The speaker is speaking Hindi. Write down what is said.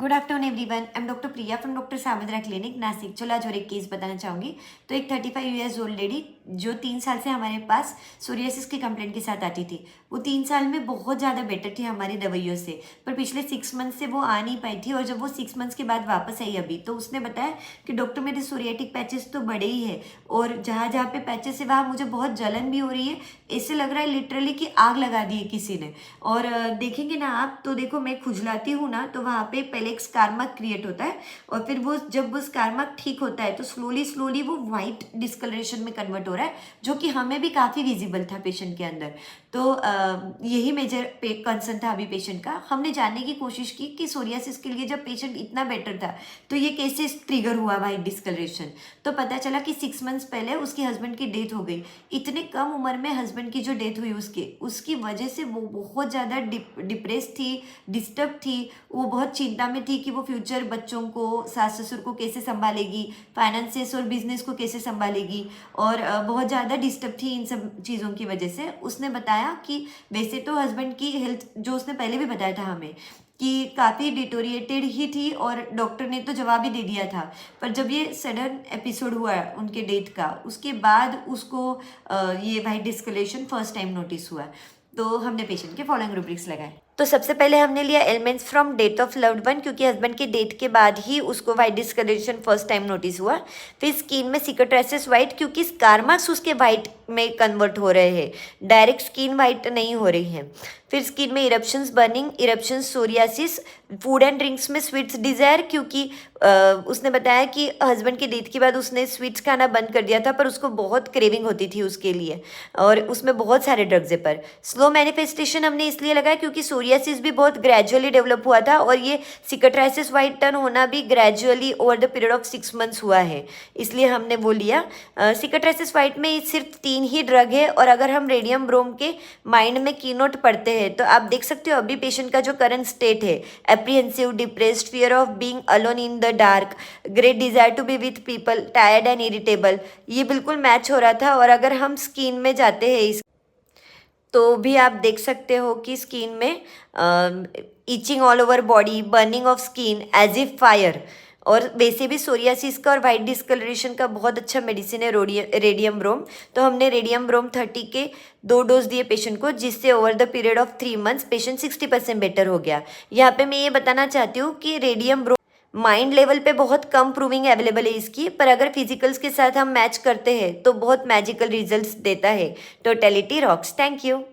Good afternoon everyone, I am doctor Priya from doctor Samantara clinic Nashik. चलो आज और एक केस बताना चाहूँगी। तो एक 35 ईयर्स ओल्ड लेडी जो 3 साल से हमारे पास सोरियासिस की कंप्लेंट के साथ आती थी। वो 3 साल में बहुत ज़्यादा बेटर थी हमारी दवाइयों से, पर पिछले 6 मंथ से वो आ नहीं पाई थी। और जब वो 6 मंथ्स के बाद वापस आई अभी, तो उसने बताया कि डॉक्टर मेरे सोरियाटिक पैचेस तो बड़े ही है और जहाँ जहाँ पे पैचेस है वहाँ मुझे बहुत जलन भी हो रही है। ऐसे लग रहा है लिटरली कि आग लगा दी है किसी ने। और देखेंगे ना आप, तो देखो मैं खुजलाती हूँ ना, तो वहाँ पे पहले एक स्कार मार्क क्रिएट होता है और फिर वो जब वो स्कार मार्क ठीक होता है तो स्लोली स्लोली वो वाइट डिस्कलरेशन में कन्वर्ट हो रहा है, जो कि हमें भी काफ़ी विजिबल था पेशेंट के अंदर। तो यही मेजर कंसर्न था अभी पेशेंट का। हमने जानने की कोशिश की कि सोरियासिस के लिए जब पेशेंट इतना बेटर था तो ये कैसे ट्रिगर हुआ वाइट डिस्कलरेशन। तो पता चला कि 6 मंथ्स पहले उसके हस्बैंड की डेथ हो गई। इतने कम उम्र में हस्बैंड की जो डेथ हुई उसकी वजह से वो बहुत ज़्यादा डिप्रेस थी, डिस्टर्ब थी। वो बहुत चिंता में थी कि वो फ्यूचर बच्चों को, सास ससुर को कैसे संभालेगी, फाइनेंसेस और बिजनेस को कैसे संभालेगी। और बहुत ज़्यादा डिस्टर्ब थी इन सब चीज़ों की वजह से। उसने बताया कि वैसे तो हस्बैंड की हेल्थ, जो उसने पहले भी बताया था हमें, कि काफ़ी डिटोरिएटेड ही थी और डॉक्टर ने तो जवाब ही दे दिया था। पर जब ये सडन एपिसोड हुआ उनके डेथ का, उसके बाद उसको ये वाइट डिस्कलेशन फर्स्ट टाइम नोटिस हुआ। तो हमने पेशेंट के फॉलोइंग रूब्रिक्स लगाए। तो सबसे पहले हमने लिया elements from death of loved one, क्योंकि हस्बैंड की डेथ के बाद ही उसको white discoloration first time notice हुआ। फिर स्किन में सिकाट्राइसिस वाइट, क्योंकि स्कार मार्क्स उसके वाइट में कन्वर्ट हो रहे हैं, डायरेक्ट स्किन वाइट नहीं हो रही है। फिर स्किन में eruptions, burning, eruptions, psoriasis. Food and drinks में स्वीट्स डिज़ायर, क्योंकि उसने बताया कि हस्बैंड की डेथ के बाद उसने स्वीट्स खाना बंद कर दिया था, पर उसको बहुत क्रेविंग होती थी उसके लिए, और उसमें बहुत सारे ड्रग्स है। पर स्लो मैनिफेस्टेशन हमने इसलिए लगाया क्योंकि सोरियासिस भी बहुत ग्रेजुअली डेवलप हुआ था और ये सिकाट्राइसिस वाइट टर्न होना भी gradually over the period of 6 months हुआ है, इसलिए हमने वो लिया। सिकाट्राइसिस वाइट में सिर्फ 3 ही ड्रग है, और अगर हम रेडियम ब्रोम के माइंड में कीनोट पढ़ते हैं तो आप देख सकते हो अभी पेशेंट का जो करंट स्टेट है, apprehensive, depressed, fear of being alone in the dark, great desire to be with people, tired and irritable, ये बिल्कुल मैच हो रहा था। और अगर हम स्किन में जाते हैं तो भी आप देख सकते हो कि स्किन में itching all over body, burning of skin as if fire. और वैसे भी सोरियासिस का और वाइट डिस्कलरेशन का बहुत अच्छा मेडिसिन है रेडियम ब्रोम। तो हमने रेडियम ब्रोम 30 के 2 डोज दिए पेशेंट को, जिससे over the period of 3 months patient 60% better हो गया। यहाँ पे मैं ये बताना चाहती हूँ कि रेडियम ब्रोम माइंड लेवल पे बहुत कम प्रूविंग अवेलेबल है इसकी, पर अगर फिजिकल्स के साथ हम मैच करते हैं तो बहुत मैजिकल रिजल्ट्स देता है। Totality rocks. Thank you.